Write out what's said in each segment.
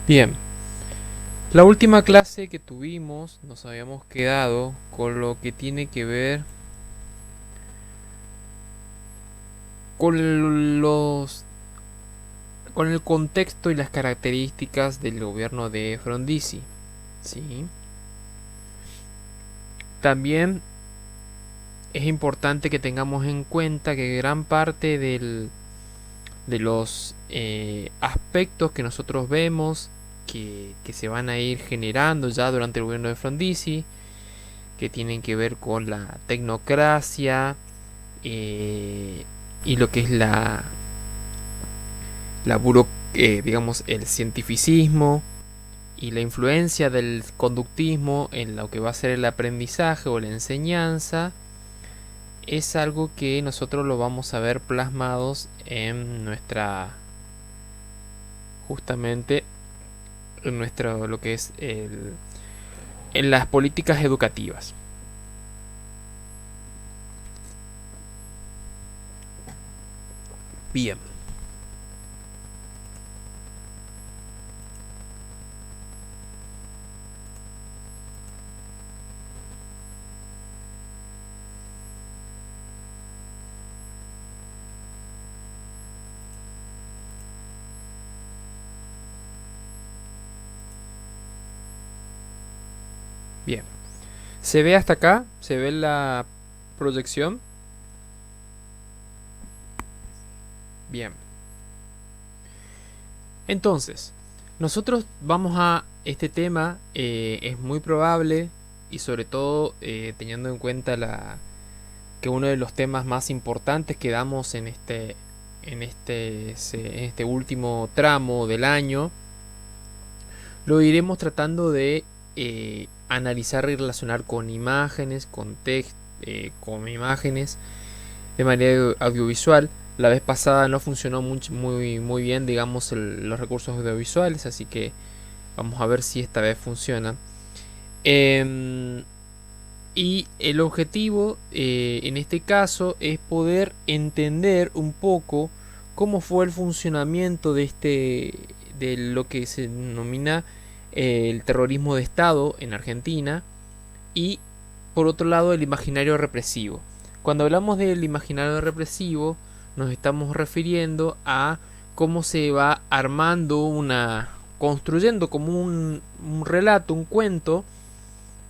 Bien, la última clase que tuvimos nos habíamos quedado con lo que tiene que ver con los con el contexto y las características del gobierno de Frondizi, ¿sí? También es importante que tengamos en cuenta que gran parte de los aspectos que nosotros vemos que se van a ir generando ya durante el gobierno de Frondizi, que tienen que ver con la tecnocracia eh, y lo que es digamos, el cientificismo y la influencia del conductismo en lo que va a ser el aprendizaje o la enseñanza, es algo que nosotros lo vamos a ver plasmados en nuestra, justamente en nuestro, lo que es en las políticas educativas. Bien. Bien. ¿Se ve hasta acá? ¿Se ve la proyección? Bien. Entonces, nosotros vamos a este tema, es muy probable y sobre todo teniendo en cuenta que uno de los temas más importantes que damos en este último tramo del año, lo iremos tratando de analizar y relacionar con imágenes, con imágenes de manera audiovisual. La vez pasada no funcionó muy bien, digamos, los recursos audiovisuales, así que vamos a ver si esta vez funciona. Y el objetivo en este caso es poder entender un poco cómo fue el funcionamiento de lo que se denomina el terrorismo de Estado en Argentina, y por otro lado el imaginario represivo. Cuando hablamos del imaginario represivo nos estamos refiriendo a cómo se va armando construyendo como un relato, un cuento.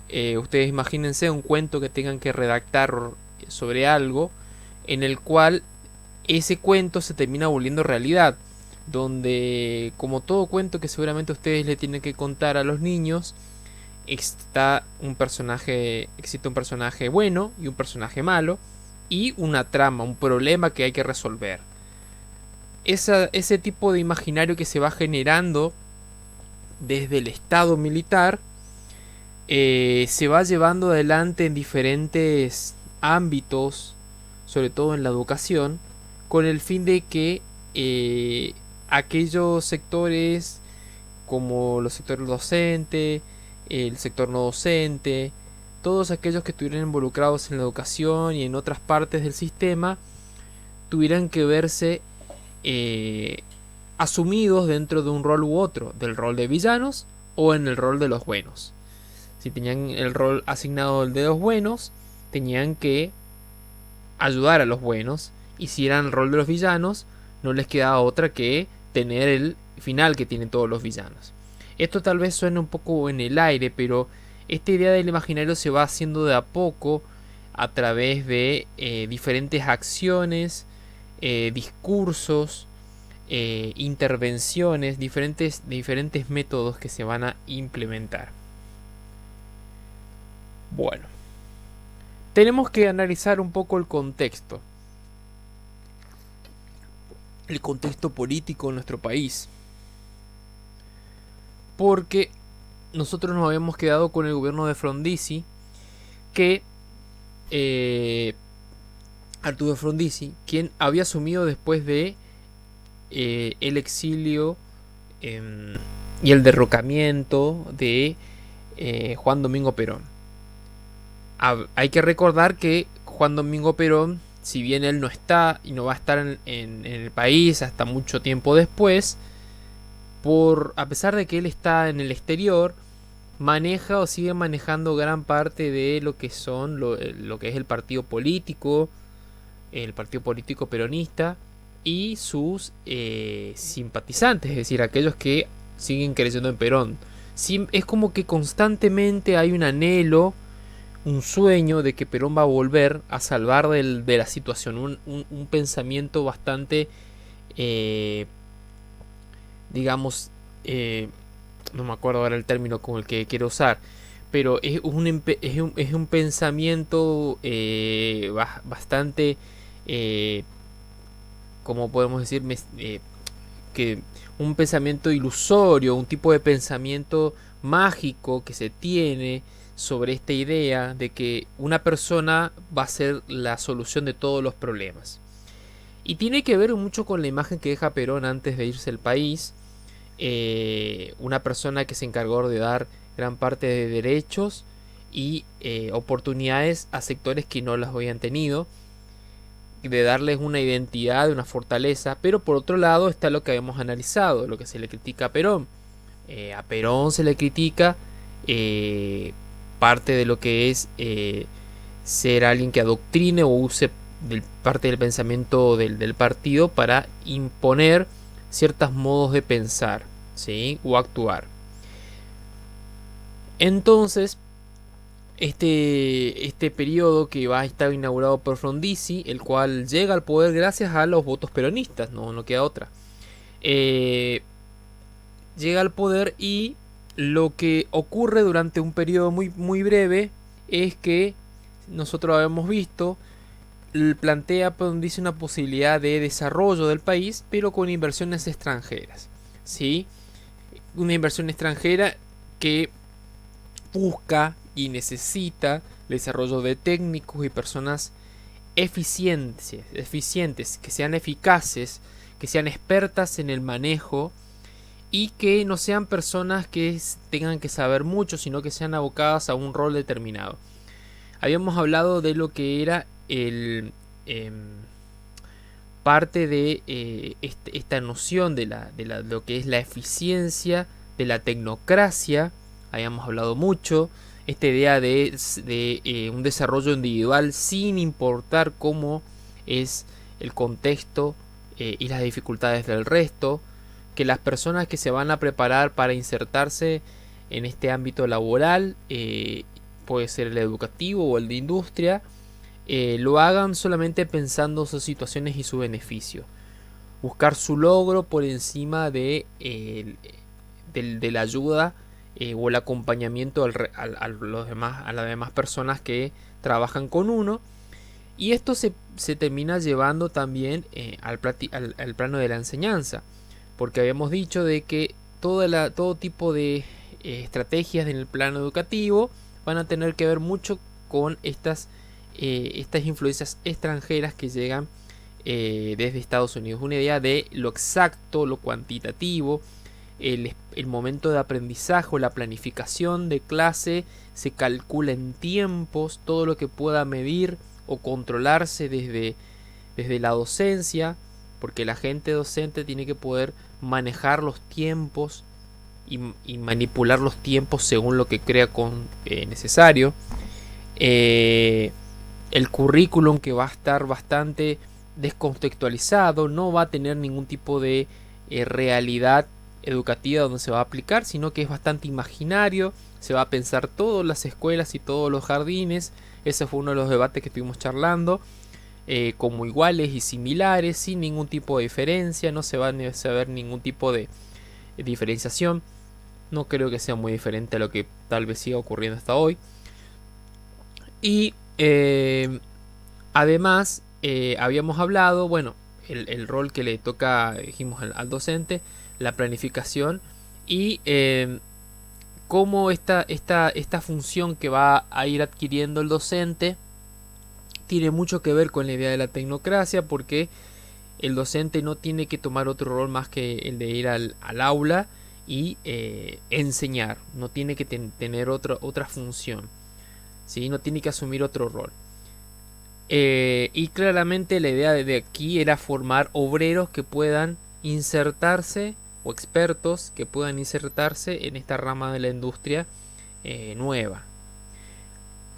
Ustedes imagínense un cuento que tengan que redactar sobre algo en el cual ese cuento se termina volviendo realidad, donde como todo cuento que seguramente ustedes le tienen que contar a los niños, existe un personaje bueno y un personaje malo y una trama, un problema que hay que resolver. Ese tipo de imaginario que se va generando desde el Estado militar se va llevando adelante en diferentes ámbitos, sobre todo en la educación, con el fin de que aquellos sectores como los sectores docente, el sector no docente, todos aquellos que estuvieran involucrados en la educación y en otras partes del sistema, tuvieran que verse asumidos dentro de un rol u otro, del rol de villanos o en el rol de los buenos. Si tenían el rol asignado de los buenos, tenían que ayudar a los buenos, y si eran el rol de los villanos, no les quedaba otra que tener el final que tienen todos los villanos. Esto tal vez suene un poco en el aire, pero esta idea del imaginario se va haciendo de a poco a través de diferentes acciones, discursos, intervenciones, diferentes métodos que se van a implementar. Bueno, tenemos que analizar un poco el contexto político en nuestro país, porque nosotros nos habíamos quedado con el gobierno de Frondizi, que Arturo Frondizi, quien había asumido después de el exilio y el derrocamiento de Juan Domingo Perón. Hay que recordar que Juan Domingo Perón, si bien él no está y no va a estar en el país hasta mucho tiempo después, a pesar de que él está en el exterior, maneja o sigue manejando gran parte de lo que son lo que es el partido político peronista y sus simpatizantes, es decir, aquellos que siguen creyendo en Perón. Es como que constantemente hay un anhelo, un sueño de que Perón va a volver a salvar de la situación, un pensamiento bastante, eh, digamos, no me acuerdo ahora el término con el que quiero usar, pero es un pensamiento bastante, eh, como podemos decir, que un pensamiento ilusorio, un tipo de pensamiento mágico que se tiene sobre esta idea de que una persona va a ser la solución de todos los problemas. Y tiene que ver mucho con la imagen que deja Perón antes de irse del país, una persona que se encargó de dar gran parte de derechos y oportunidades a sectores que no las habían tenido, de darles una identidad, una fortaleza, pero por otro lado está lo que habíamos analizado, lo que se le critica a Perón. A Perón se le critica parte de lo que es ser alguien que adoctrine o use parte del pensamiento del partido para imponer ciertos modos de pensar, ¿sí? O actuar. Entonces, este periodo que va a estar inaugurado por Frondizi, el cual llega al poder gracias a los votos peronistas, no queda otra. Llega al poder y lo que ocurre durante un periodo muy breve es que nosotros habíamos visto, plantea Frondizi una posibilidad de desarrollo del país, pero con inversiones extranjeras, ¿sí? Una inversión extranjera que busca y necesita el desarrollo de técnicos y personas eficientes, que sean eficaces, que sean expertas en el manejo y que no sean personas que tengan que saber mucho, sino que sean abocadas a un rol determinado. Habíamos hablado de lo que era parte de esta noción de lo que es la eficiencia, de la tecnocracia. Habíamos hablado mucho esta idea de un desarrollo individual sin importar cómo es el contexto y las dificultades del resto, que las personas que se van a preparar para insertarse en este ámbito laboral, puede ser el educativo o el de industria, lo hagan solamente pensando sus situaciones y su beneficio. Buscar su logro por encima de la ayuda o el acompañamiento a las demás personas que trabajan con uno. Y esto se termina llevando también al plano de la enseñanza, porque habíamos dicho de que todo tipo de estrategias en el plano educativo van a tener que ver mucho con estas influencias extranjeras que llegan desde Estados Unidos. Una idea de lo exacto, lo cuantitativo, el momento de aprendizaje o la planificación de clase se calcula en tiempos, todo lo que pueda medir o controlarse desde la docencia, porque la gente docente tiene que poder manejar los tiempos y manipular los tiempos según lo que crea necesario. El currículum, que va a estar bastante descontextualizado, no va a tener ningún tipo de realidad educativa donde se va a aplicar, sino que es bastante imaginario. Se va a pensar todas las escuelas y todos los jardines. Ese fue uno de los debates que estuvimos charlando, como iguales y similares, sin ningún tipo de diferencia. No se va a saber ningún tipo de diferenciación. No creo que sea muy diferente a lo que tal vez siga ocurriendo hasta hoy. Y además habíamos hablado, bueno, el rol que le toca, dijimos, al docente, la planificación y cómo esta función que va a ir adquiriendo el docente tiene mucho que ver con la idea de la tecnocracia, porque el docente no tiene que tomar otro rol más que el de ir al aula y enseñar, no tiene que tener otra función, ¿sí? No tiene que asumir otro rol. Y claramente la idea de aquí era formar obreros que puedan insertarse o expertos que puedan insertarse en esta rama de la industria nueva.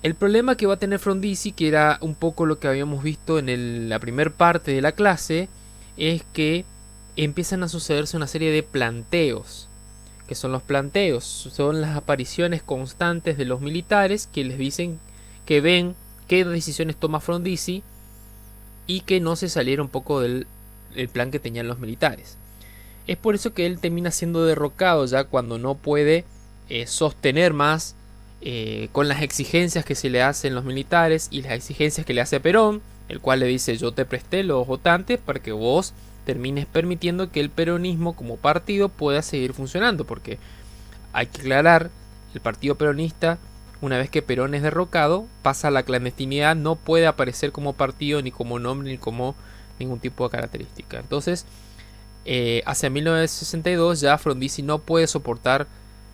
El problema que va a tener Frondizi, que era un poco lo que habíamos visto en la primera parte de la clase, es que empiezan a sucederse una serie de planteos. ¿Qué son los planteos? Son las apariciones constantes de los militares que les dicen que ven qué decisiones toma Frondizi y que no se saliera un poco del plan que tenían los militares. Es por eso que él termina siendo derrocado ya cuando no puede sostener más con las exigencias que se le hacen los militares y las exigencias que le hace Perón, el cual le dice: yo te presté los votantes para que vos termines permitiendo que el peronismo como partido pueda seguir funcionando, porque hay que aclarar, el partido peronista, una vez que Perón es derrocado, pasa a la clandestinidad, no puede aparecer como partido, ni como nombre, ni como ningún tipo de característica. Entonces, hacia 1962 ya Frondizi no puede soportar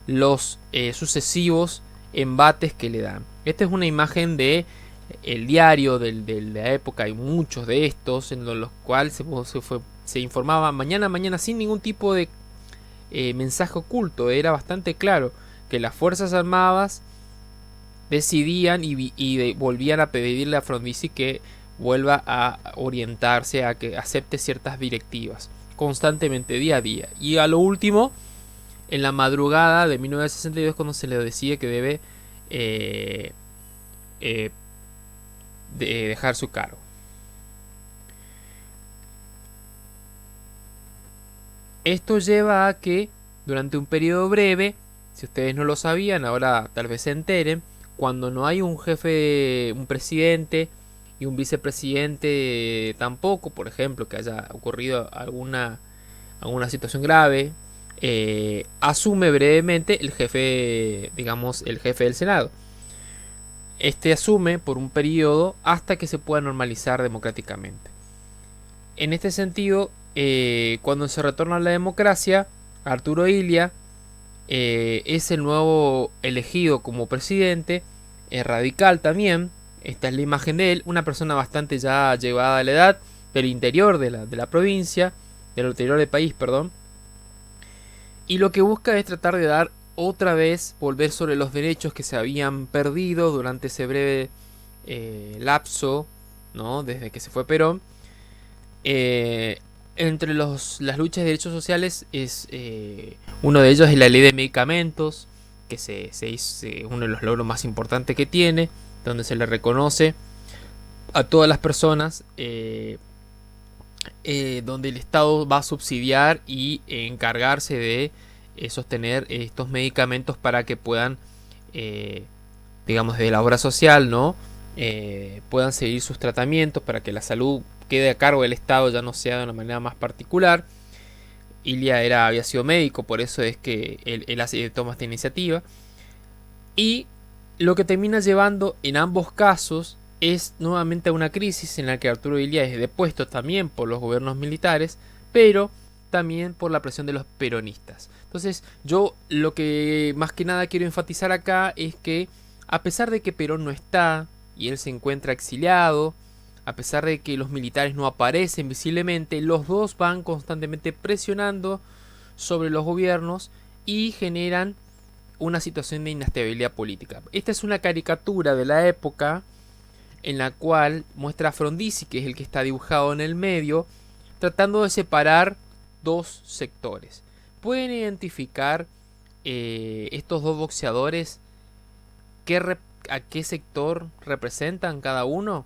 los sucesivos embates que le dan. Esta es una imagen de el diario de la época. Hay muchos de estos en los cuales se informaba mañana sin ningún tipo de mensaje oculto. Era bastante claro que las Fuerzas Armadas decidían y volvían a pedirle a Frondizi que vuelva a orientarse, a que acepte ciertas directivas constantemente, día a día. Y a lo último, en la madrugada de 1962, cuando se le decide que debe dejar su cargo. Esto lleva a que durante un periodo breve, si ustedes no lo sabían, ahora tal vez se enteren, cuando no hay un jefe, un presidente y un vicepresidente tampoco, por ejemplo, que haya ocurrido alguna situación grave, asume brevemente el jefe, digamos, el jefe del Senado. Este asume por un periodo hasta que se pueda normalizar democráticamente. En este sentido, cuando se retorna a la democracia, Arturo Illia es el nuevo elegido como presidente, radical también. Esta es la imagen de él, una persona bastante ya llevada a la edad, del interior de la provincia, del interior del país, perdón. Y lo que busca es tratar de dar otra vez, volver sobre los derechos que se habían perdido durante ese breve lapso, ¿no? Desde que se fue Perón. Entre las luchas de derechos sociales es uno de ellos es la ley de medicamentos, que se hizo uno de los logros más importantes que tiene, donde se le reconoce a todas las personas, donde el Estado va a subsidiar y encargarse de sostener estos medicamentos para que puedan, digamos, de la obra social, ¿no? Puedan seguir sus tratamientos, para que la salud quede a cargo del Estado, ya no sea de una manera más particular. Illia había sido médico, por eso es que él toma esta iniciativa. Y lo que termina llevando en ambos casos es nuevamente a una crisis en la que Arturo Illia es depuesto también por los gobiernos militares, pero también por la presión de los peronistas. Entonces, yo lo que más que nada quiero enfatizar acá es que, a pesar de que Perón no está y él se encuentra exiliado, a pesar de que los militares no aparecen visiblemente, los dos van constantemente presionando sobre los gobiernos y generan una situación de inestabilidad política. Esta es una caricatura de la época en la cual muestra a Frondizi, que es el que está dibujado en el medio, tratando de separar dos sectores. ¿Pueden identificar estos dos boxeadores a qué sector representan cada uno?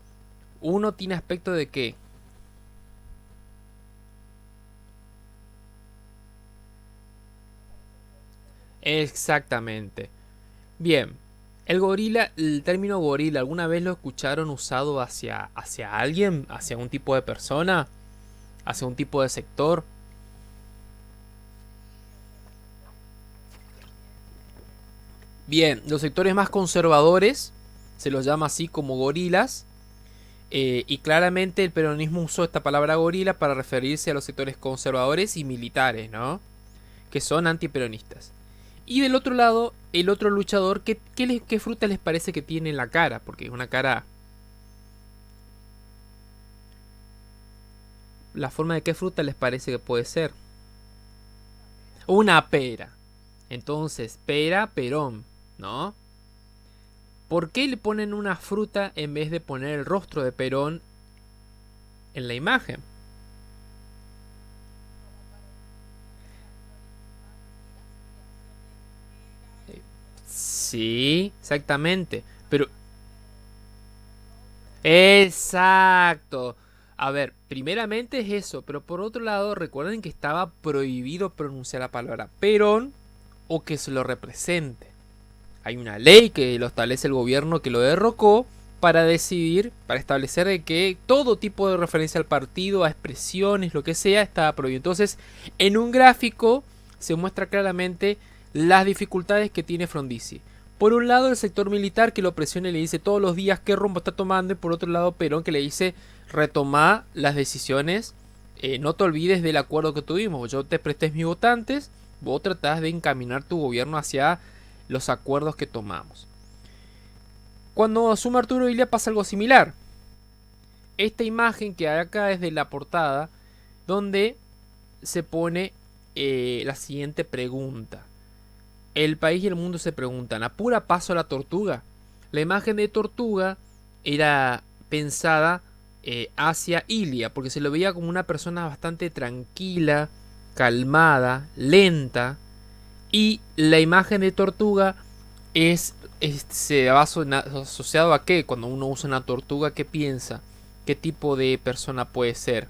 Uno tiene aspecto de qué. Exactamente. Bien. El término gorila, ¿alguna vez lo escucharon usado hacia alguien? ¿Hacia un tipo de persona? ¿Hacia un tipo de sector? Bien, los sectores más conservadores se los llama así como gorilas. Y claramente el peronismo usó esta palabra gorila para referirse a los sectores conservadores y militares, ¿no? Que son antiperonistas. Y del otro lado, el otro luchador, ¿qué fruta les parece que tiene en la cara? Porque es una cara... ¿La forma de qué fruta les parece que puede ser? Una pera. Entonces, pera, Perón, ¿no? ¿Por qué le ponen una fruta en vez de poner el rostro de Perón en la imagen? Sí, exactamente. Pero, exacto. A ver, primeramente es eso, pero por otro lado, recuerden que estaba prohibido pronunciar la palabra Perón o que se lo represente. Hay una ley que lo establece el gobierno que lo derrocó para decidir, para establecer de que todo tipo de referencia al partido, a expresiones, lo que sea, estaba prohibido. Entonces, en un gráfico se muestra claramente las dificultades que tiene Frondizi. Por un lado, el sector militar que lo presiona y le dice todos los días qué rumbo está tomando. Y por otro lado, Perón que le dice retoma las decisiones. No te olvides del acuerdo que tuvimos. Yo te presté mis votantes. Vos tratás de encaminar tu gobierno hacia los acuerdos que tomamos. Cuando asume Arturo Illia pasa algo similar. Esta imagen que hay acá es de la portada, donde se pone la siguiente pregunta. El país y el mundo se preguntan, ¿apura paso a la tortuga? La imagen de tortuga era pensada hacia Ilia, porque se lo veía como una persona bastante tranquila, calmada, lenta. Y la imagen de tortuga se va asociado a qué. Cuando uno usa una tortuga, ¿qué piensa? ¿Qué tipo de persona puede ser?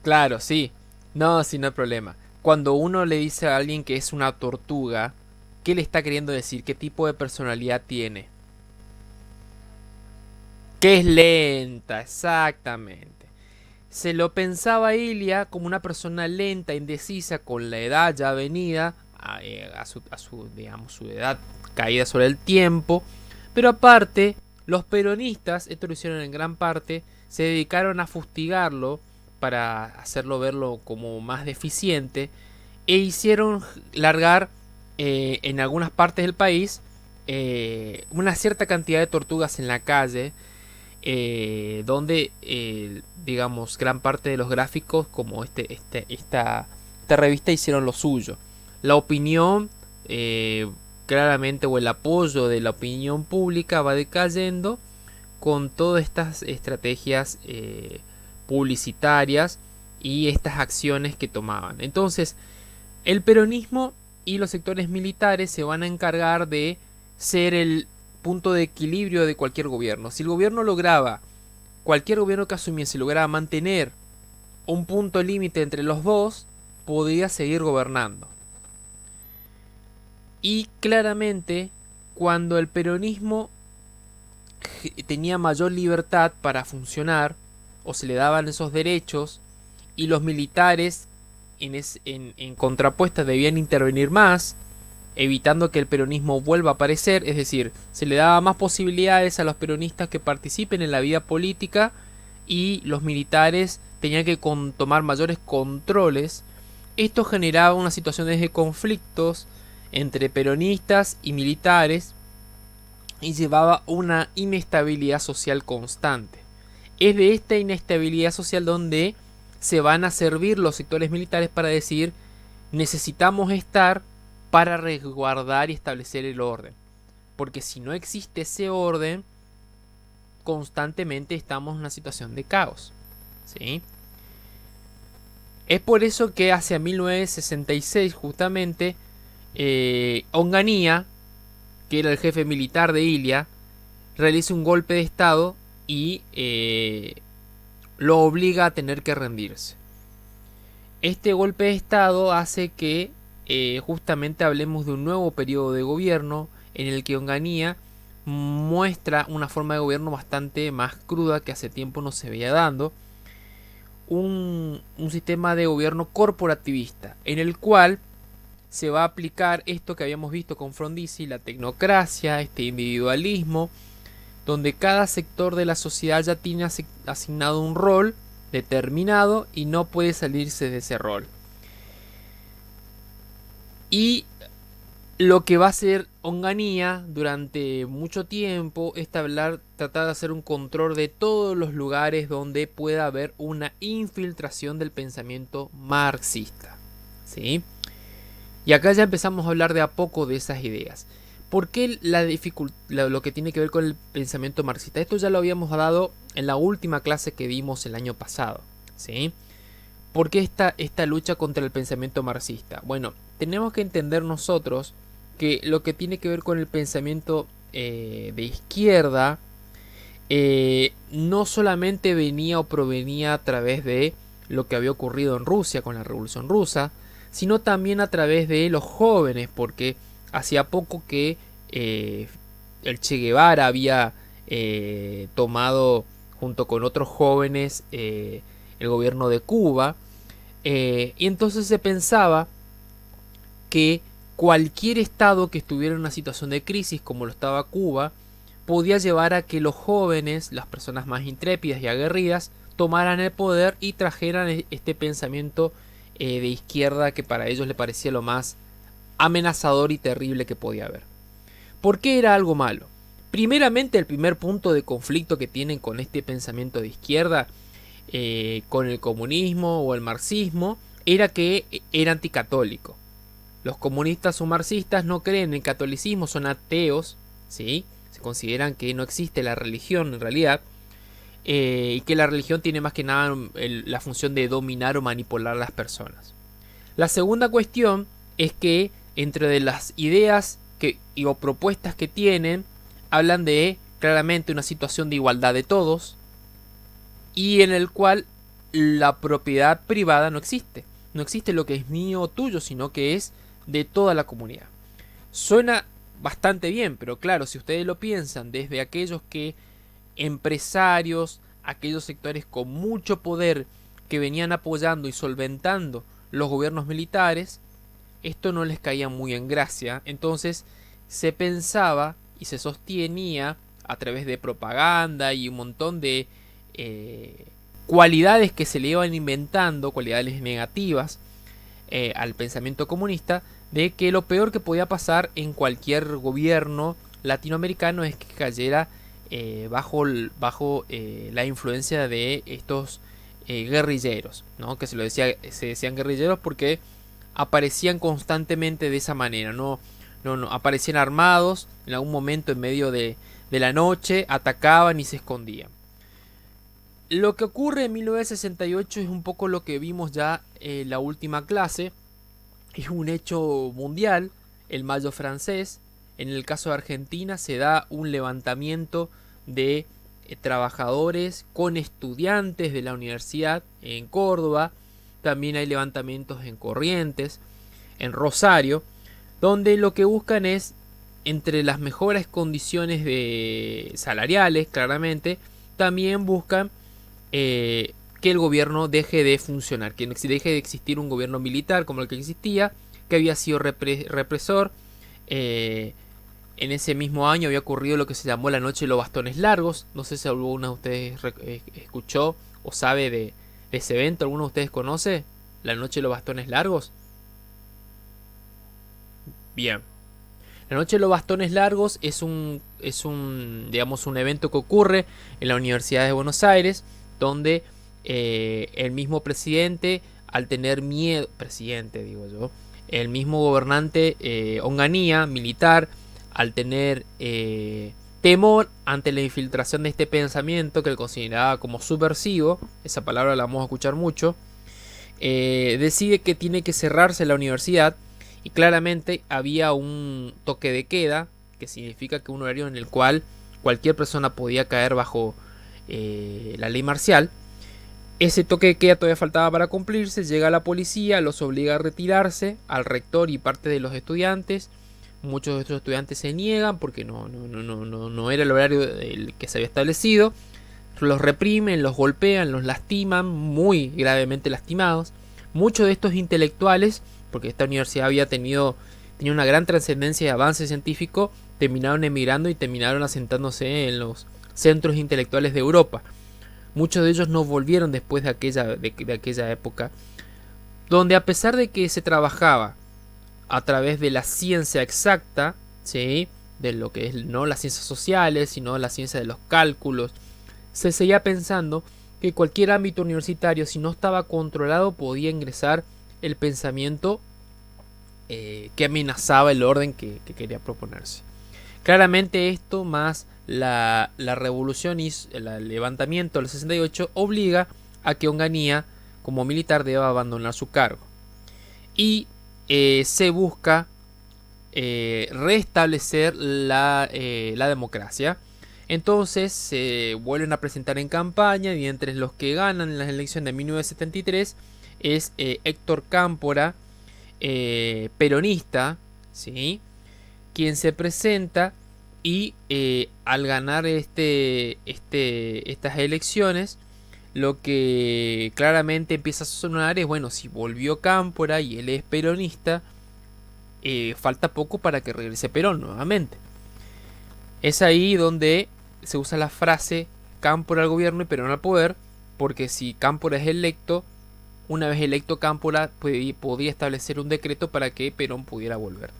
Claro, sí. No, sí, no hay problema. Cuando uno le dice a alguien que es una tortuga, ¿qué le está queriendo decir? ¿Qué tipo de personalidad tiene? Que es lenta, exactamente. Se lo pensaba Ilia como una persona lenta, indecisa, con la edad ya venida, digamos, su edad caída sobre el tiempo. Pero aparte, los peronistas, esto lo hicieron en gran parte, se dedicaron a fustigarlo para hacerlo verlo como más deficiente e hicieron largar en algunas partes del país una cierta cantidad de tortugas en la calle donde digamos gran parte de los gráficos como esta revista hicieron lo suyo. La opinión claramente o el apoyo de la opinión pública va decayendo con todas estas estrategias publicitarias y estas acciones que tomaban. Entonces el peronismo y los sectores militares se van a encargar de ser el punto de equilibrio de cualquier gobierno. Si el gobierno lograba, cualquier gobierno que asumiese lograba mantener un punto límite entre los dos, podía seguir gobernando. Y claramente, cuando el peronismo tenía mayor libertad para funcionar, o se le daban esos derechos, y los militares en contrapuesta debían intervenir más, evitando que el peronismo vuelva a aparecer, es decir, se le daba más posibilidades a los peronistas que participen en la vida política y los militares tenían que tomar mayores controles. Esto generaba una situación de conflictos entre peronistas y militares y llevaba una inestabilidad social constante. Es de esta inestabilidad social donde se van a servir los sectores militares para decir necesitamos estar para resguardar y establecer el orden. Porque si no existe ese orden, constantemente estamos en una situación de caos. ¿Sí? Es por eso que hacia 1966 justamente Onganía, que era el jefe militar de Ilia, realiza un golpe de estado y lo obliga a tener que rendirse. Este golpe de estado hace que justamente hablemos de un nuevo periodo de gobierno en el que Onganía muestra una forma de gobierno bastante más cruda que hace tiempo no se veía dando. Un sistema de gobierno corporativista en el cual se va a aplicar esto que habíamos visto con Frondizi, la tecnocracia, este individualismo, donde cada sector de la sociedad ya tiene asignado un rol determinado y no puede salirse de ese rol. Y lo que va a hacer Onganía durante mucho tiempo tratar de hacer un control de todos los lugares donde pueda haber una infiltración del pensamiento marxista, ¿sí? Y acá ya empezamos a hablar de a poco de esas ideas. ¿Por qué lo que tiene que ver con el pensamiento marxista? Esto ya lo habíamos dado en la última clase que dimos el año pasado, ¿sí? ¿Por qué esta lucha contra el pensamiento marxista? Bueno, tenemos que entender nosotros que lo que tiene que ver con el pensamiento de izquierda no solamente venía o provenía a través de lo que había ocurrido en Rusia con la Revolución Rusa, sino también a través de los jóvenes, porque hacía poco que el Che Guevara había tomado junto con otros jóvenes el gobierno de Cuba, y entonces se pensaba que cualquier estado que estuviera en una situación de crisis como lo estaba Cuba podía llevar a que los jóvenes, las personas más intrépidas y aguerridas, tomaran el poder y trajeran este pensamiento de izquierda que para ellos le parecía lo más amenazador y terrible que podía haber. ¿Por qué era algo malo? Primeramente, el primer punto de conflicto que tienen con este pensamiento de izquierda, con el comunismo o el marxismo, era que era anticatólico. Los comunistas o marxistas no creen en el catolicismo, son ateos, ¿sí? Se consideran que no existe la religión en realidad, y que la religión tiene más que nada la función de dominar o manipular a las personas. La segunda cuestión es que entre de las ideas o propuestas que tienen, hablan de claramente una situación de igualdad de todos, y en el cual la propiedad privada no existe. No existe lo que es mío o tuyo, sino que es de toda la comunidad. Suena bastante bien, pero claro, si ustedes lo piensan desde aquellos empresarios, aquellos sectores con mucho poder que venían apoyando y solventando los gobiernos militares, esto no les caía muy en gracia. Entonces se pensaba y se sostenía a través de propaganda y un montón de cualidades que se le iban inventando, cualidades negativas al pensamiento comunista, de que lo peor que podía pasar en cualquier gobierno latinoamericano es que cayera bajo la influencia de estos guerrilleros, ¿no? Que se decían guerrilleros porque aparecían constantemente de esa manera, no aparecían armados en algún momento en medio de la noche, atacaban y se escondían. Lo que ocurre en 1968 es un poco lo que vimos ya en la última clase. Es un hecho mundial, el Mayo francés. En el caso de Argentina se da un levantamiento de trabajadores con estudiantes de la universidad en Córdoba. También hay levantamientos en Corrientes, en Rosario, donde lo que buscan es, entre las mejores condiciones salariales, claramente, también buscan que el gobierno deje de funcionar, que deje de existir un gobierno militar como el que existía, que había sido represor. En ese mismo año había ocurrido lo que se llamó la Noche de los Bastones Largos. No sé si alguno de ustedes escuchó o sabe de ese evento. ¿Alguno de ustedes conoce la Noche de los Bastones Largos? Bien. La Noche de los Bastones Largos es un evento que ocurre en la Universidad de Buenos Aires, donde el mismo presidente, al tener miedo, el mismo gobernante Onganía, militar, al tener temor ante la infiltración de este pensamiento que él consideraba como subversivo, esa palabra la vamos a escuchar mucho, decide que tiene que cerrarse la universidad, y claramente había un toque de queda, que significa que un horario en el cual cualquier persona podía caer bajo la ley marcial. Ese toque de queda todavía faltaba para cumplirse. Llega la policía, los obliga a retirarse, al rector y parte de los estudiantes. Muchos de estos estudiantes se niegan porque no era el horario que se había establecido. Los reprimen, los golpean, los lastiman, muy gravemente lastimados. Muchos de estos intelectuales, porque esta universidad tenía una gran trascendencia y avance científico, terminaron emigrando y terminaron asentándose en los centros intelectuales de Europa. Muchos de ellos no volvieron después de aquella época, donde a pesar de que se trabajaba a través de la ciencia exacta, ¿sí? De lo que es no las ciencias sociales, sino la ciencia de los cálculos. Se seguía pensando que cualquier ámbito universitario, si no estaba controlado, podía ingresar el pensamiento que amenazaba el orden que quería proponerse. Claramente esto, más la revolución y el levantamiento del 68, obliga a que Onganía, como militar, deba abandonar su cargo. Y se busca restablecer la democracia. Entonces se vuelven a presentar en campaña, y entre los que ganan las elecciones de 1973 es Héctor Cámpora, peronista, ¿sí? Quien se presenta y al ganar estas elecciones, lo que claramente empieza a sonar es, bueno, si volvió Cámpora y él es peronista, falta poco para que regrese Perón nuevamente. Es ahí donde se usa la frase Cámpora al gobierno y Perón al poder, porque si Cámpora es electo, una vez electo Cámpora podía establecer un decreto para que Perón pudiera volver.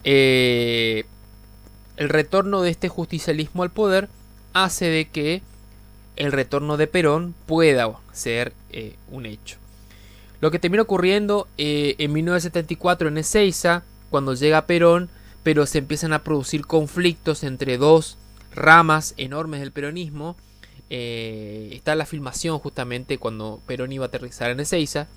El retorno de este justicialismo al poder hace de que el retorno de Perón pueda ser un hecho. Lo que termina ocurriendo en 1974 en Ezeiza, cuando llega Perón, pero se empiezan a producir conflictos entre dos ramas enormes del peronismo. Está la filmación justamente cuando Perón iba a aterrizar en Ezeiza,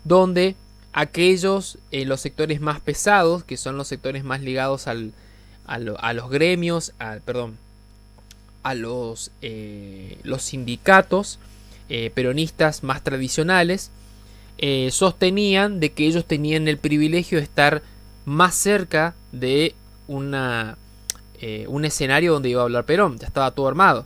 donde aquellos, los sectores más pesados, que son los sectores más ligados a los gremios, a los sindicatos peronistas más tradicionales, sostenían de que ellos tenían el privilegio de estar más cerca de un escenario donde iba a hablar Perón, ya estaba todo armado.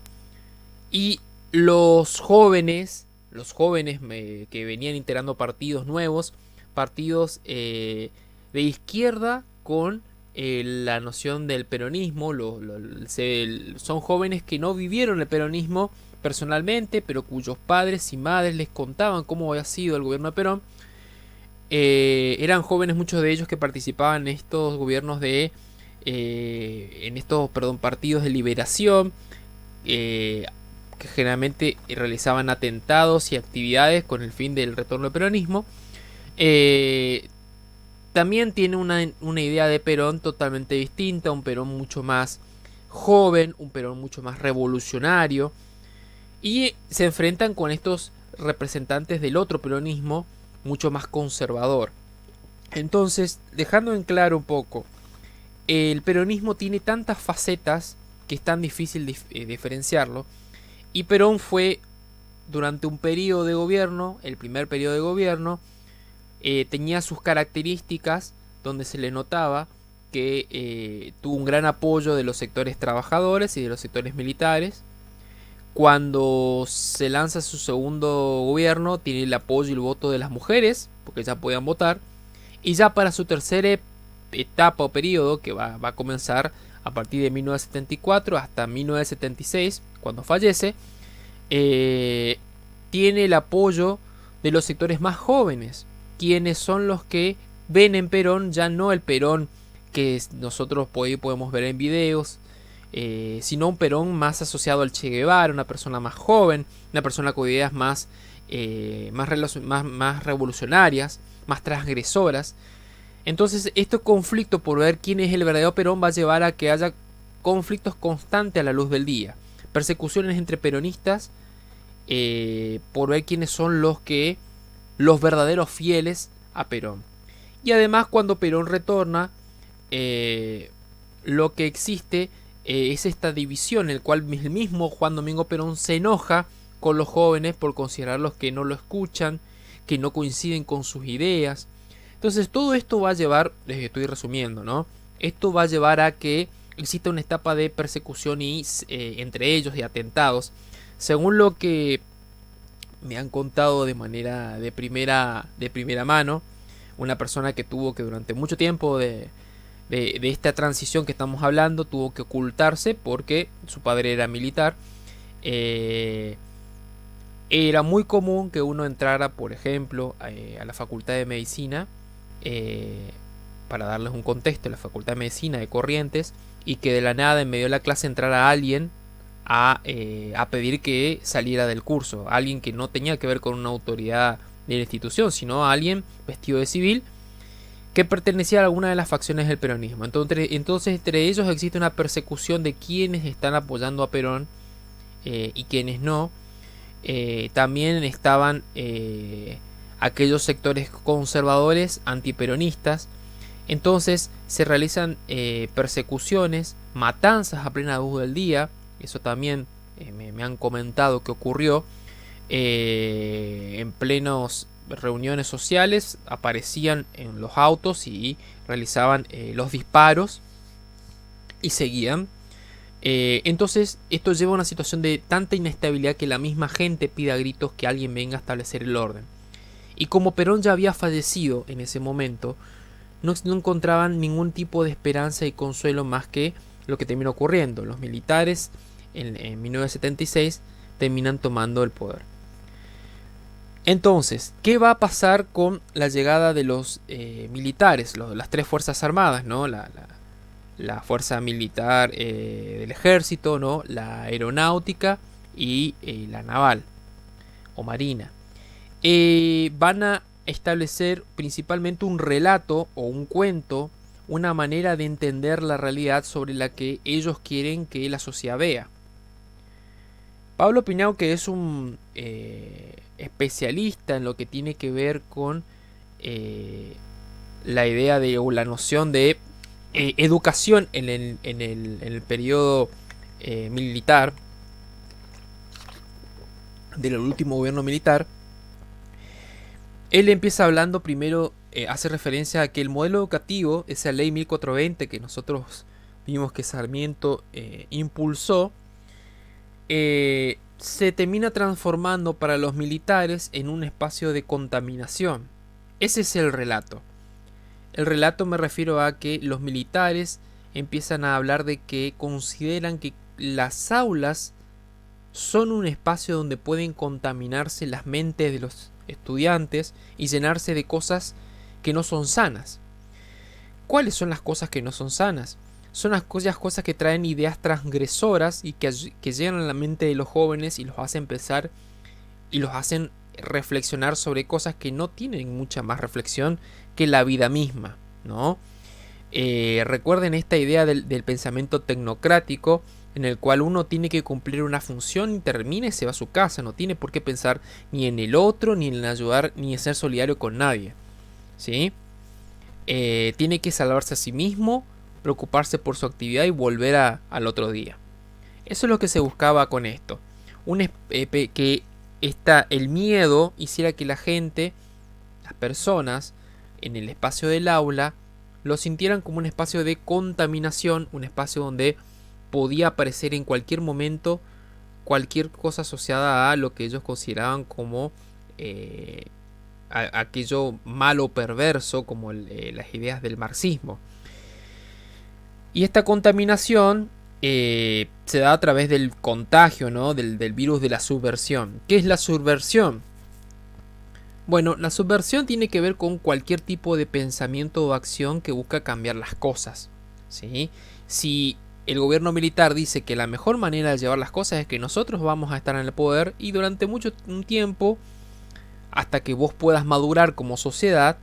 Y los jóvenes que venían integrando partidos nuevos, partidos de izquierda con la noción del peronismo, son jóvenes que no vivieron el peronismo personalmente, pero cuyos padres y madres les contaban cómo había sido el gobierno de Perón. Eran jóvenes, muchos de ellos, que participaban en estos gobiernos partidos de liberación, que generalmente realizaban atentados y actividades con el fin del retorno del peronismo. También tiene una idea de Perón totalmente distinta, un Perón mucho más joven, un Perón mucho más revolucionario, y se enfrentan con estos representantes del otro peronismo mucho más conservador. Entonces, dejando en claro un poco, el peronismo tiene tantas facetas que es tan difícil diferenciarlo, y Perón fue, durante un periodo de gobierno, el primer periodo de gobierno, tenía sus características donde se le notaba que tuvo un gran apoyo de los sectores trabajadores y de los sectores militares. Cuando se lanza su segundo gobierno, tiene el apoyo y el voto de las mujeres, porque ya podían votar. Y ya para su tercera etapa o periodo, que va a comenzar a partir de 1974 hasta 1976, cuando fallece, tiene el apoyo de los sectores más jóvenes, quienes son los que ven en Perón ya no el Perón que nosotros podemos ver en videos, sino un Perón más asociado al Che Guevara, una persona más joven, una persona con ideas más revolucionarias, más transgresoras. Entonces, este conflicto por ver quién es el verdadero Perón va a llevar a que haya conflictos constantes a la luz del día, persecuciones entre peronistas por ver quiénes son los verdaderos fieles a Perón. Y además, cuando Perón retorna, lo que existe es esta división, en el cual el mismo Juan Domingo Perón se enoja con los jóvenes por considerarlos que no lo escuchan, que no coinciden con sus ideas. Entonces todo esto va a llevar, les estoy resumiendo, ¿no? Esto va a llevar a que exista una etapa de persecución y entre ellos y atentados. Según lo que me han contado de primera mano, una persona que tuvo que durante mucho tiempo de esta transición que estamos hablando tuvo que ocultarse porque su padre era militar. Era muy común que uno entrara, por ejemplo, a la facultad de medicina para darles un contexto, la Facultad de Medicina de Corrientes, y que de la nada en medio de la clase entrara alguien a pedir que saliera del curso, alguien que no tenía que ver con una autoridad de la institución, sino a alguien vestido de civil que pertenecía a alguna de las facciones del peronismo. Entonces entre ellos existe una persecución de quienes están apoyando a Perón y quienes no. También estaban aquellos sectores conservadores antiperonistas. Entonces se realizan persecuciones, matanzas a plena luz del día. Eso también me han comentado que ocurrió. En plenos reuniones sociales aparecían en los autos y realizaban los disparos y seguían. Entonces esto lleva a una situación de tanta inestabilidad que la misma gente pide a gritos que alguien venga a establecer el orden. Y como Perón ya había fallecido en ese momento, no encontraban ningún tipo de esperanza y consuelo más que lo que terminó ocurriendo. Los militares en 1976 terminan tomando el poder. Entonces, ¿qué va a pasar con la llegada de los militares, las tres fuerzas armadas, ¿no? La fuerza militar del ejército, ¿no? La aeronáutica y la naval o marina? Van a establecer principalmente un relato o un cuento, una manera de entender la realidad sobre la que ellos quieren que la sociedad vea. Pablo Pinau, que es un especialista en lo que tiene que ver con la idea de o la noción de educación en el periodo militar, del último gobierno militar, él empieza hablando primero, hace referencia a que el modelo educativo, esa ley 1420 que nosotros vimos que Sarmiento impulsó, se termina transformando para los militares en un espacio de contaminación. Ese es el relato. El relato me refiero a que los militares empiezan a hablar de que consideran que las aulas son un espacio donde pueden contaminarse las mentes de los estudiantes y llenarse de cosas que no son sanas. ¿Cuáles son las cosas que no son sanas? Son aquellas cosas que traen ideas transgresoras y que llegan a la mente de los jóvenes y los hacen pensar y los hacen reflexionar sobre cosas que no tienen mucha más reflexión que la vida misma, ¿no? Recuerden esta idea del pensamiento tecnocrático en el cual uno tiene que cumplir una función y termina y se va a su casa, no tiene por qué pensar ni en el otro, ni en ayudar, ni en ser solidario con nadie, ¿sí? Tiene que salvarse a sí mismo, preocuparse por su actividad y volver al otro día. Eso es lo que se buscaba con esto. Que el miedo hiciera que la gente, las personas, en el espacio del aula, lo sintieran como un espacio de contaminación, un espacio donde podía aparecer en cualquier momento cualquier cosa asociada a lo que ellos consideraban como aquello malo perverso, como las ideas del marxismo. Y esta contaminación se da a través del contagio, ¿no? del virus de la subversión. ¿Qué es la subversión? Bueno, la subversión tiene que ver con cualquier tipo de pensamiento o acción que busca cambiar las cosas, ¿sí? Si el gobierno militar dice que la mejor manera de llevar las cosas es que nosotros vamos a estar en el poder y durante mucho tiempo, hasta que vos puedas madurar como sociedad,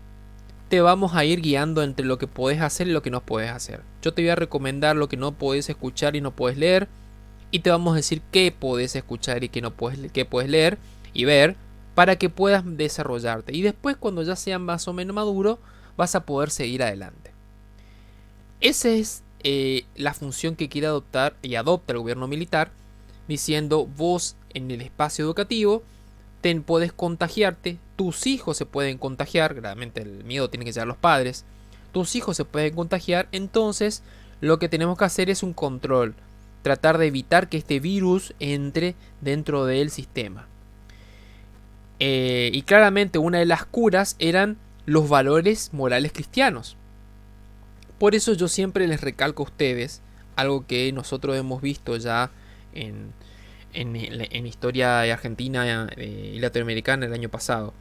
te vamos a ir guiando entre lo que podés hacer y lo que no podés hacer. Yo te voy a recomendar lo que no podés escuchar y no podés leer, y te vamos a decir qué podés escuchar y qué podés leer y ver para que puedas desarrollarte. Y después, cuando ya seas más o menos maduro, vas a poder seguir adelante. Esa es la función que quiere adoptar y adopta el gobierno militar, diciendo: vos en el espacio educativo podés contagiarte, tus hijos se pueden contagiar, realmente el miedo tiene que llegar a los padres, tus hijos se pueden contagiar, entonces lo que tenemos que hacer es un control, tratar de evitar que este virus entre dentro del sistema. Y claramente una de las curas eran los valores morales cristianos. Por eso yo siempre les recalco a ustedes algo que nosotros hemos visto ya en historia argentina y latinoamericana el año pasado.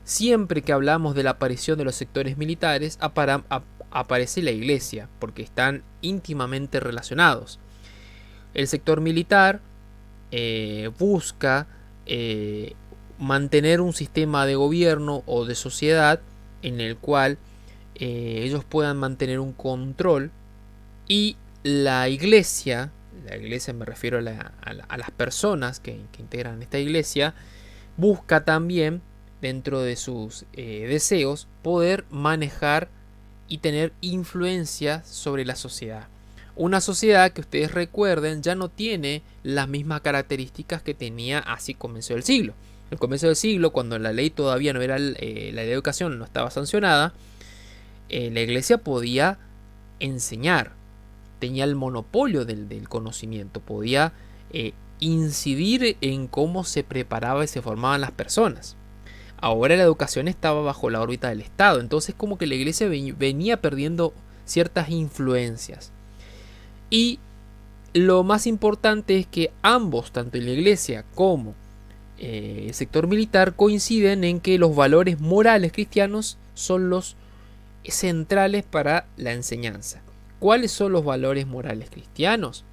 Siempre que hablamos de la aparición de los sectores militares, aparece la iglesia, porque están íntimamente relacionados. El sector militar busca mantener un sistema de gobierno o de sociedad en el cual ellos puedan mantener un control, y la iglesia me refiero a las personas que integran esta iglesia, busca también dentro de sus deseos poder manejar y tener influencia sobre la sociedad. Una sociedad que ustedes recuerden ya no tiene las mismas características que tenía así comenzó el siglo. El comienzo del siglo, cuando la ley todavía no era, la ley de educación no estaba sancionada, la iglesia podía enseñar, tenía el monopolio del conocimiento, podía incidir en cómo se preparaba y se formaban las personas. Ahora la educación estaba bajo la órbita del Estado, entonces como que la iglesia venía perdiendo ciertas influencias. Y lo más importante es que ambos, tanto la iglesia como el sector militar, coinciden en que los valores morales cristianos son los centrales para la enseñanza. ¿Cuáles son los valores morales cristianos?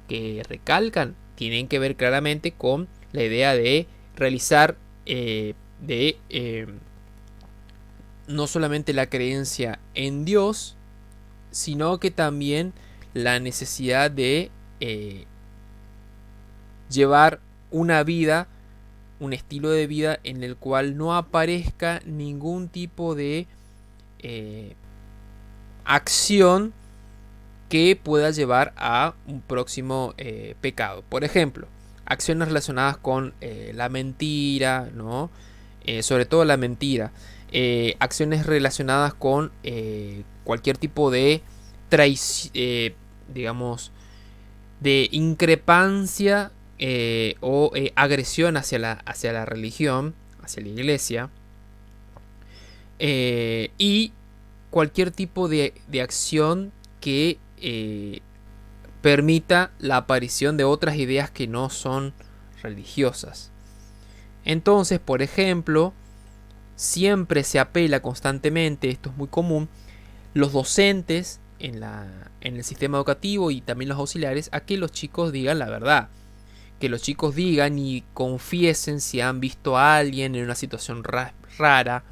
Que recalcan, tienen que ver claramente con la idea de realizar no solamente la creencia en Dios, sino que también la necesidad de llevar una vida, un estilo de vida en el cual no aparezca ningún tipo de acción que pueda llevar a un próximo pecado. Por ejemplo, acciones relacionadas con la mentira, ¿no? Sobre todo la mentira. Acciones relacionadas con cualquier tipo de digamos, de increpancia o agresión hacia la religión, hacia la iglesia, y cualquier tipo de acción que permita la aparición de otras ideas que no son religiosas. Entonces, por ejemplo, siempre se apela constantemente, esto es muy común, los docentes en el sistema educativo y también los auxiliares, a que los chicos digan la verdad, que los chicos digan y confiesen si han visto a alguien en una situación rara,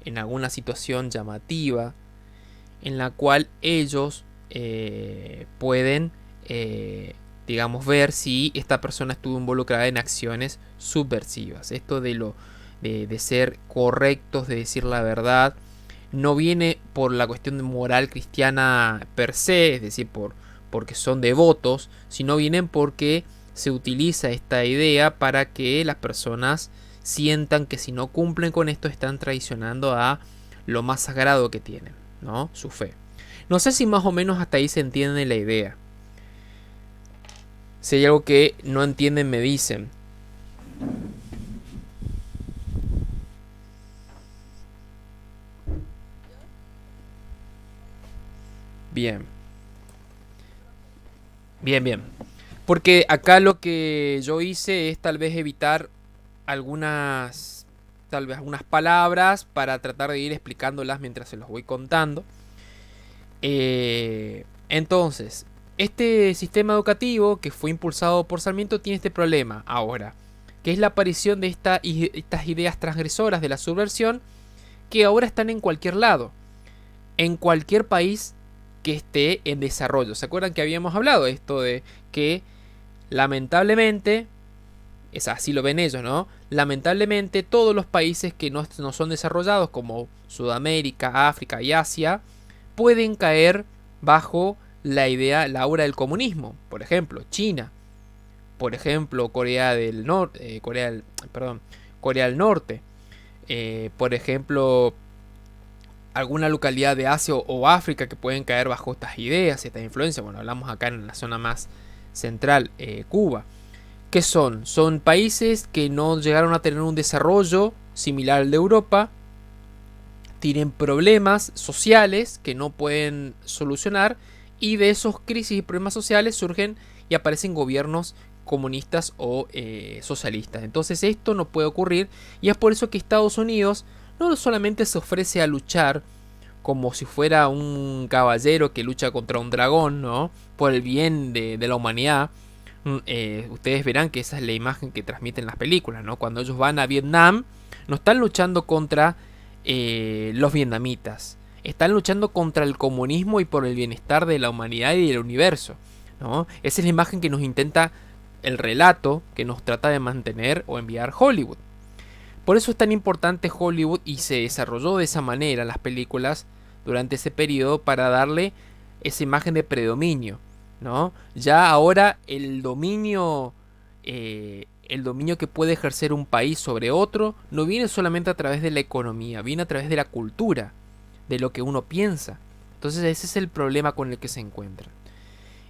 en alguna situación llamativa, en la cual ellos pueden digamos ver si esta persona estuvo involucrada en acciones subversivas. Esto de ser correctos, de decir la verdad, no viene por la cuestión de moral cristiana per se, es decir, porque son devotos, sino vienen porque se utiliza esta idea para que las personas sientan que si no cumplen con esto están traicionando a lo más sagrado que tienen, ¿no? Su fe. No sé si más o menos hasta ahí se entiende la idea. Si hay algo que no entienden, me dicen. Bien. Bien. Porque acá lo que yo hice es tal vez evitar algunas palabras para tratar de ir explicándolas mientras se los voy contando. Entonces, este sistema educativo que fue impulsado por Sarmiento tiene este problema ahora, que es la aparición de estas ideas transgresoras de la subversión, que ahora están en cualquier lado, en cualquier país que esté en desarrollo. ¿Se acuerdan que habíamos hablado esto de que lamentablemente, es así lo ven ellos, ¿no? Lamentablemente todos los países que no son desarrollados, como Sudamérica, África y Asia, pueden caer bajo la aura del comunismo. Por ejemplo, China. Por ejemplo, Corea del Norte. Por ejemplo, alguna localidad de Asia o África que pueden caer bajo estas ideas, estas influencias. Bueno, hablamos acá en la zona más central, Cuba. ¿Qué son? Son países que no llegaron a tener un desarrollo similar al de Europa. Tienen problemas sociales que no pueden solucionar, y de esos crisis y problemas sociales surgen y aparecen gobiernos comunistas o socialistas. Entonces esto no puede ocurrir, y es por eso que Estados Unidos no solamente se ofrece a luchar como si fuera un caballero que lucha contra un dragón, ¿no? Por el bien de la humanidad. Ustedes verán que esa es la imagen que transmiten las películas, ¿no? Cuando ellos van a Vietnam, no están luchando contra los vietnamitas, están luchando contra el comunismo y por el bienestar de la humanidad y del universo, ¿no? Esa es la imagen que nos intenta, el relato que nos trata de mantener o enviar Hollywood. Por eso es tan importante Hollywood y se desarrolló de esa manera las películas durante ese periodo para darle esa imagen de predominio, ¿no? Ya ahora el dominio que puede ejercer un país sobre otro no viene solamente a través de la economía, viene a través de la cultura, de lo que uno piensa. Entonces ese es el problema con el que se encuentran.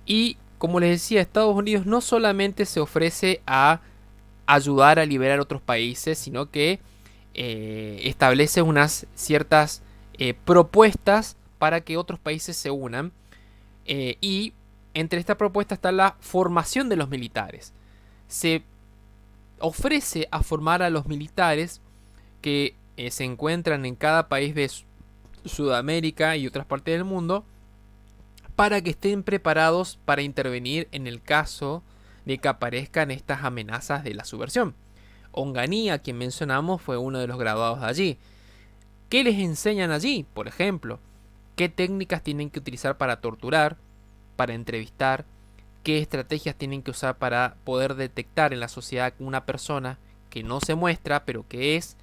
Y como les decía, Estados Unidos no solamente se ofrece a ayudar a liberar otros países, sino que establece unas ciertas propuestas para que otros países se unan. Y entre esta propuesta está la formación de los militares. Se ofrece a formar a los militares que se encuentran en cada país de Sudamérica y otras partes del mundo, para que estén preparados para intervenir en el caso de que aparezcan estas amenazas de la subversión. Onganía, a quien mencionamos, fue uno de los graduados de allí. ¿Qué les enseñan allí? Por ejemplo, qué técnicas tienen que utilizar para torturar, para entrevistar, qué estrategias tienen que usar para poder detectar en la sociedad una persona que no se muestra, pero que es,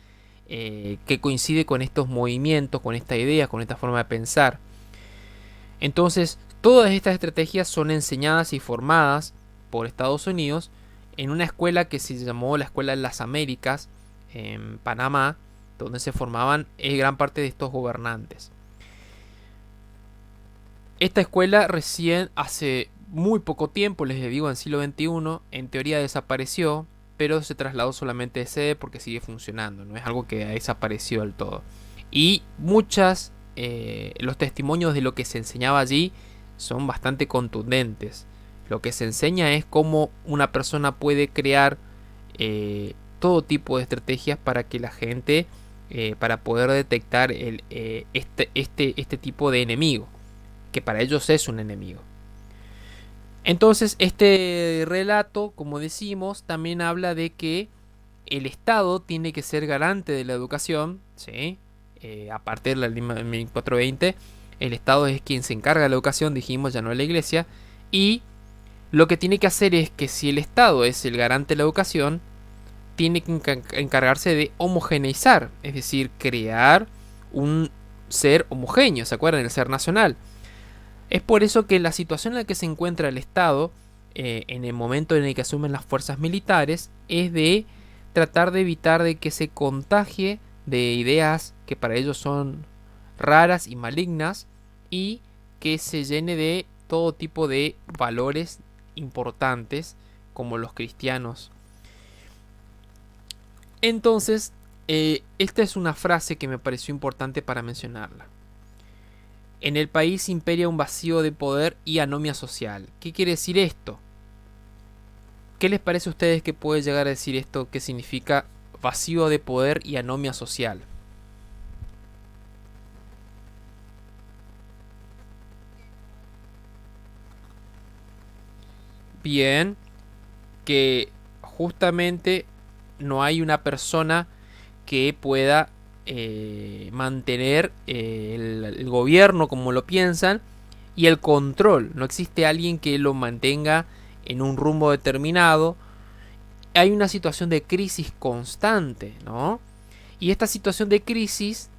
que coincide con estos movimientos, con esta idea, con esta forma de pensar. Entonces, todas estas estrategias son enseñadas y formadas por Estados Unidos en una escuela que se llamó la Escuela de las Américas, en Panamá, donde se formaban gran parte de estos gobernantes. Esta escuela recién hace muy poco tiempo, les digo, en el siglo XXI, en teoría desapareció, pero se trasladó solamente de sede porque sigue funcionando, no es algo que ha desaparecido del todo. Y los testimonios de lo que se enseñaba allí son bastante contundentes. Lo que se enseña es cómo una persona puede crear todo tipo de estrategias para que la gente, para poder detectar este tipo de enemigo, que para ellos es un enemigo. Entonces, este relato, como decimos, también habla de que el Estado tiene que ser garante de la educación, ¿sí? A partir de la ley 1420, el Estado es quien se encarga de la educación, dijimos, ya no la Iglesia, y lo que tiene que hacer es que si el Estado es el garante de la educación, tiene que encargarse de homogeneizar, es decir, crear un ser homogéneo, ¿se acuerdan? El ser nacional. Es por eso que la situación en la que se encuentra el Estado, en el momento en el que asumen las fuerzas militares, es de tratar de evitar de que se contagie de ideas que para ellos son raras y malignas, y que se llene de todo tipo de valores importantes como los cristianos. Entonces, esta es una frase que me pareció importante para mencionarla. En el país imperia un vacío de poder y anomia social. ¿Qué quiere decir esto? ¿Qué les parece a ustedes que puede llegar a decir esto que significa vacío de poder y anomia social? Bien, que justamente no hay una persona que pueda mantener el gobierno como lo piensan y el control. No existe alguien que lo mantenga en un rumbo determinado. Hay una situación de crisis constante, ¿no? Y esta situación de crisis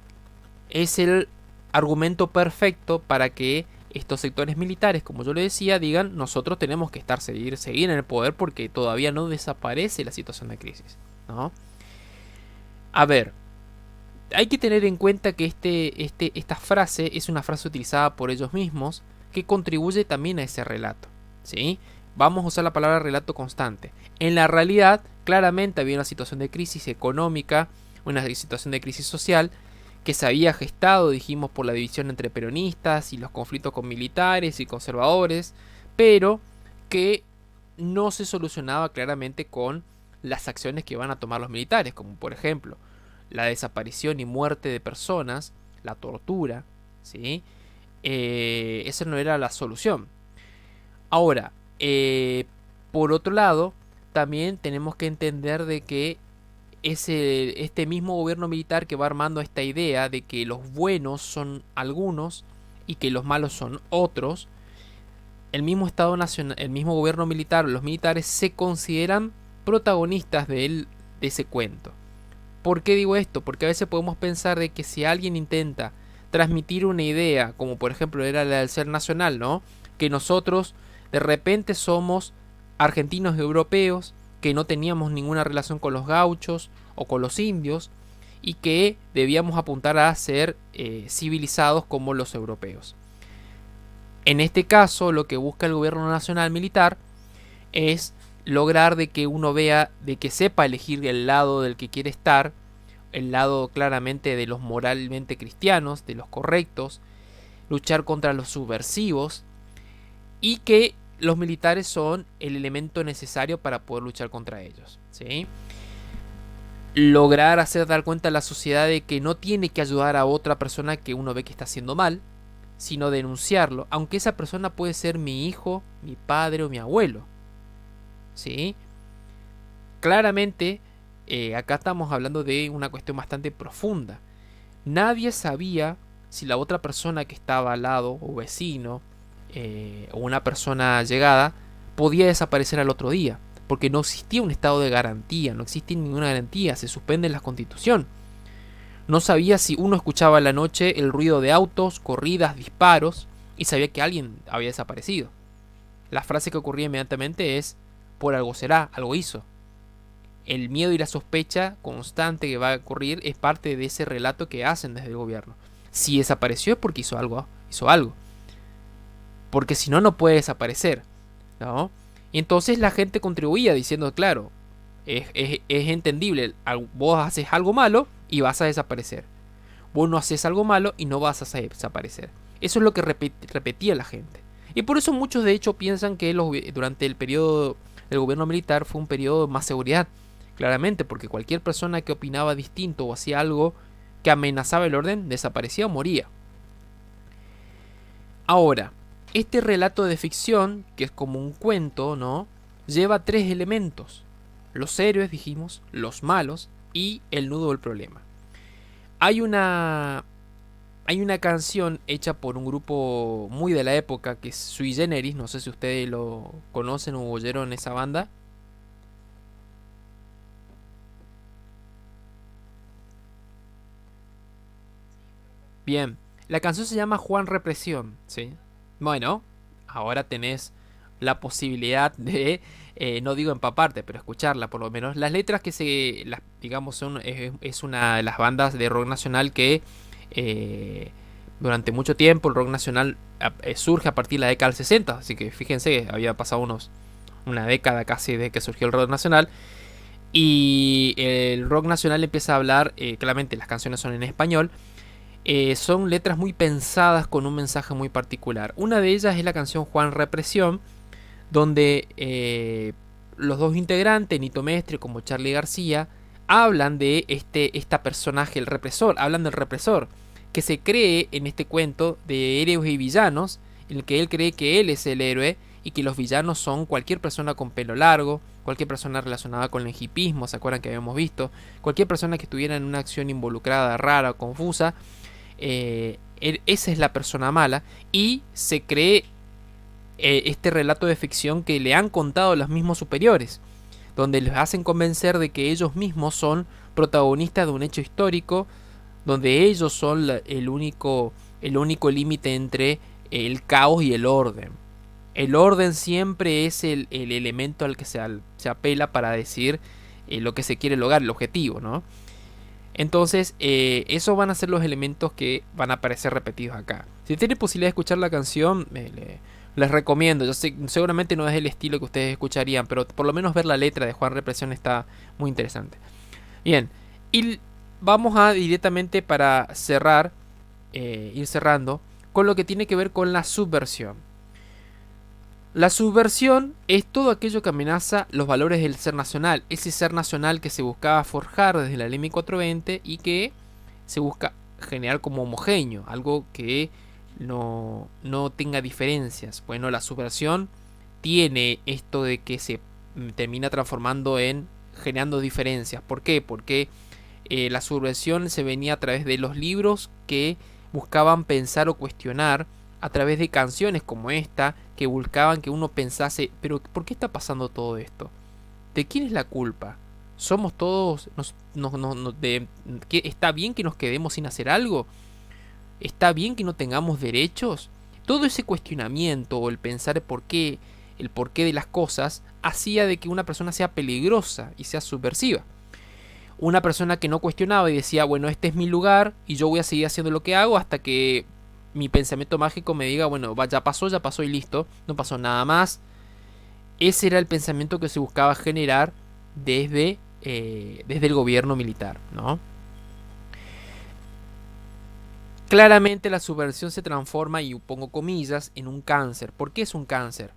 es el argumento perfecto para que estos sectores militares, como yo le decía, digan: nosotros tenemos que seguir en el poder porque todavía no desaparece la situación de crisis, ¿no? A ver, hay que tener en cuenta que esta frase es una frase utilizada por ellos mismos que contribuye también a ese relato, ¿sí? Vamos a usar la palabra relato constante. En la realidad, claramente había una situación de crisis económica, una situación de crisis social, que se había gestado, dijimos, por la división entre peronistas y los conflictos con militares y conservadores, pero que no se solucionaba claramente con las acciones que van a tomar los militares, como por ejemplo la desaparición y muerte de personas, la tortura, ¿sí? Esa no era la solución. Ahora, por otro lado, también tenemos que entender de que este mismo gobierno militar que va armando esta idea de que los buenos son algunos y que los malos son otros, el mismo Estado Nacional, el mismo gobierno militar, los militares se consideran protagonistas de ese cuento. ¿Por qué digo esto? Porque a veces podemos pensar de que si alguien intenta transmitir una idea, como por ejemplo era la del ser nacional, ¿no? Que nosotros de repente somos argentinos europeos, que no teníamos ninguna relación con los gauchos o con los indios, y que debíamos apuntar a ser civilizados como los europeos. En este caso, lo que busca el gobierno nacional militar es lograr de que uno vea, de que sepa elegir el lado del que quiere estar, el lado claramente de los moralmente cristianos, de los correctos, luchar contra los subversivos, y que los militares son el elemento necesario para poder luchar contra ellos, ¿sí? Lograr hacer dar cuenta a la sociedad de que no tiene que ayudar a otra persona que uno ve que está haciendo mal, sino denunciarlo, aunque esa persona puede ser mi hijo, mi padre o mi abuelo, ¿sí? Claramente, acá estamos hablando de una cuestión bastante profunda. Nadie sabía si la otra persona que estaba al lado, o vecino, o una persona llegada, podía desaparecer al otro día, porque no existía un estado de garantía, no existía ninguna garantía, se suspende la Constitución. No sabía si uno escuchaba en la noche el ruido de autos, corridas, disparos, y sabía que alguien había desaparecido. La frase que ocurría inmediatamente es: por algo será, algo hizo. El miedo y la sospecha constante que va a ocurrir es parte de ese relato que hacen desde el gobierno. Si desapareció es porque hizo algo, porque si no, no puede desaparecer, ¿no? Y entonces la gente contribuía diciendo, claro, es entendible, vos haces algo malo y vas a desaparecer. Vos no haces algo malo y no vas a desaparecer. Eso es lo que repetía la gente. Y por eso muchos de hecho piensan que durante el periodo del gobierno militar fue un periodo de más seguridad. Claramente, porque cualquier persona que opinaba distinto o hacía algo que amenazaba el orden, desaparecía o moría. Ahora, este relato de ficción, que es como un cuento, ¿no?, lleva tres elementos: los héroes, dijimos, los malos y el nudo del problema. Hay una canción hecha por un grupo muy de la época que es Sui Generis, no sé si ustedes lo conocen o oyeron esa banda. Bien, la canción se llama Juan Represión, ¿sí? Bueno, ahora tenés la posibilidad de, no digo empaparte, pero escucharla por lo menos. Las letras digamos, es una de las bandas de rock nacional que durante mucho tiempo el rock nacional surge a partir de la década del 60, así que fíjense, había pasado una década casi desde que surgió el rock nacional. Y el rock nacional empieza a hablar, claramente las canciones son en español. Son letras muy pensadas con un mensaje muy particular. Una de ellas es la canción Juan Represión, donde los dos integrantes, Nito Mestre como Charly García, hablan de este personaje, el represor, hablan del represor, que se cree en este cuento de héroes y villanos, en el que él cree que él es el héroe y que los villanos son cualquier persona con pelo largo, cualquier persona relacionada con el hipismo, ¿se acuerdan que habíamos visto? Cualquier persona que estuviera en una acción involucrada, rara o confusa. Esa es la persona mala, y se cree este relato de ficción que le han contado los mismos superiores, donde les hacen convencer de que ellos mismos son protagonistas de un hecho histórico, donde ellos son el único límite entre el caos y el orden. El orden siempre es el elemento al que se apela para decir lo que se quiere lograr, el objetivo, ¿no? Entonces, esos van a ser los elementos que van a aparecer repetidos acá. Si tienen posibilidad de escuchar la canción, les recomiendo. Yo sé, seguramente no es el estilo que ustedes escucharían, pero por lo menos ver la letra de Juan Represión está muy interesante. Bien, y vamos a directamente para cerrar, ir cerrando, con lo que tiene que ver con la subversión. La subversión es todo aquello que amenaza los valores del ser nacional, ese ser nacional que se buscaba forjar desde la ley 1420 y que se busca general como homogéneo, algo que no tenga diferencias. Bueno, la subversión tiene esto de que se termina transformando en generando diferencias. ¿Por qué? Porque la subversión se venía a través de los libros que buscaban pensar o cuestionar, a través de canciones como esta que buscaban que uno pensase, pero ¿por qué está pasando todo esto? ¿De quién es la culpa? ¿Somos todos está bien que nos quedemos sin hacer algo? ¿Está bien que no tengamos derechos? Todo ese cuestionamiento o el pensar el porqué de las cosas hacía de que una persona sea peligrosa y sea subversiva. Una persona que no cuestionaba y decía, bueno, este es mi lugar y yo voy a seguir haciendo lo que hago hasta que mi pensamiento mágico me diga, bueno, ya pasó y listo, no pasó nada más. Ese era el pensamiento que se buscaba generar desde el gobierno militar, ¿no? Claramente la subversión se transforma, y pongo comillas, en un cáncer. ¿Por qué es un cáncer?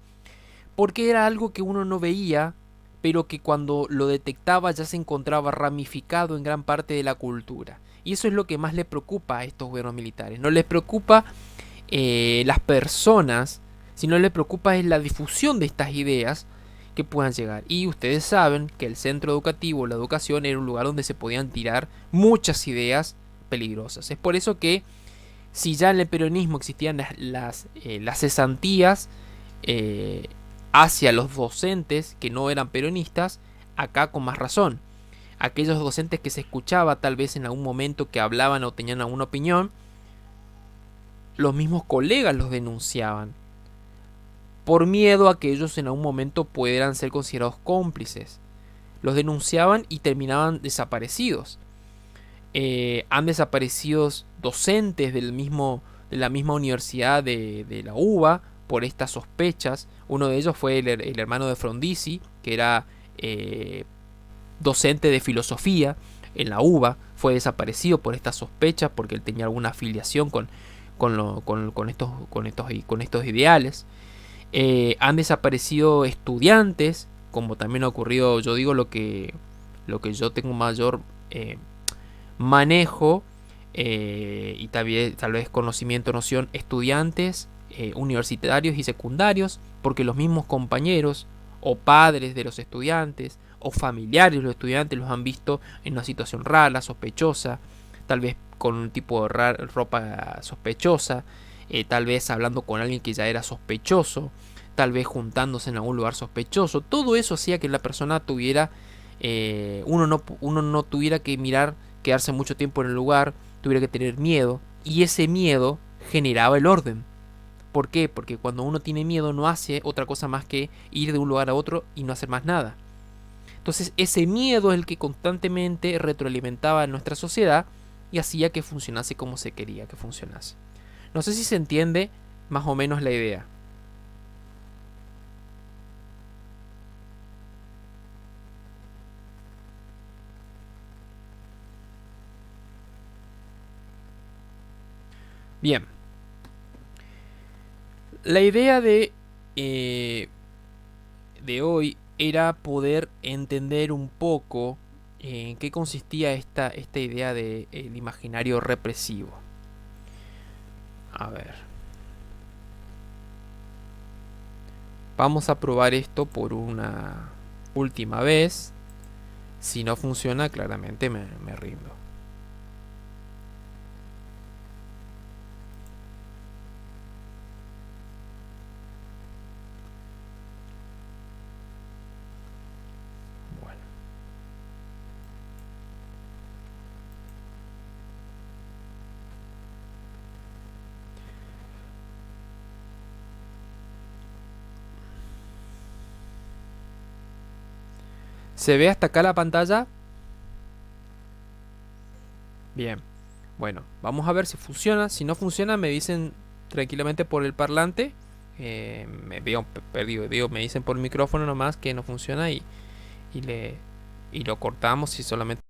Porque era algo que uno no veía, pero que cuando lo detectaba ya se encontraba ramificado en gran parte de la cultura. Y eso es lo que más le preocupa a estos gobiernos militares. No les preocupa las personas, sino les preocupa es la difusión de estas ideas que puedan llegar. Y ustedes saben que el centro educativo, la educación, era un lugar donde se podían tirar muchas ideas peligrosas. Es por eso que si ya en el peronismo existían las cesantías hacia los docentes que no eran peronistas, acá con más razón. Aquellos docentes que se escuchaba tal vez en algún momento que hablaban o tenían alguna opinión, los mismos colegas los denunciaban por miedo a que ellos en algún momento pudieran ser considerados cómplices. Los denunciaban y terminaban desaparecidos. Han desaparecido docentes de la misma universidad de la UBA por estas sospechas. Uno de ellos fue el hermano de Frondizi, que era docente de filosofía en la UBA. Fue desaparecido por estas sospechas porque él tenía alguna afiliación con estos ideales. Han desaparecido estudiantes, como también ha ocurrido, yo digo lo que yo tengo mayor manejo y también tal vez conocimiento, noción, estudiantes universitarios y secundarios, porque los mismos compañeros o padres de los estudiantes o familiares de los estudiantes los han visto en una situación rara, sospechosa, tal vez con un tipo de ropa sospechosa, tal vez hablando con alguien que ya era sospechoso, tal vez juntándose en algún lugar sospechoso. Todo eso hacía que la persona tuviera uno no tuviera que mirar, quedarse mucho tiempo en el lugar, tuviera que tener miedo, y ese miedo generaba el orden. ¿Por qué? Porque cuando uno tiene miedo no hace otra cosa más que ir de un lugar a otro y no hacer más nada. Entonces ese miedo es el que constantemente retroalimentaba a nuestra sociedad y hacía que funcionase como se quería que funcionase. No sé si se entiende más o menos la idea. Bien. La idea de hoy era poder entender un poco en qué consistía esta idea del imaginario represivo. A ver. Vamos a probar esto por una última vez. Si no funciona, claramente me rindo. Bueno. ¿Se ve hasta acá la pantalla? Bien. Bueno, vamos a ver si funciona. Si no funciona, me dicen tranquilamente por el parlante. Me veo perdido. Digo, me dicen por el micrófono nomás que no funciona y lo cortamos y solamente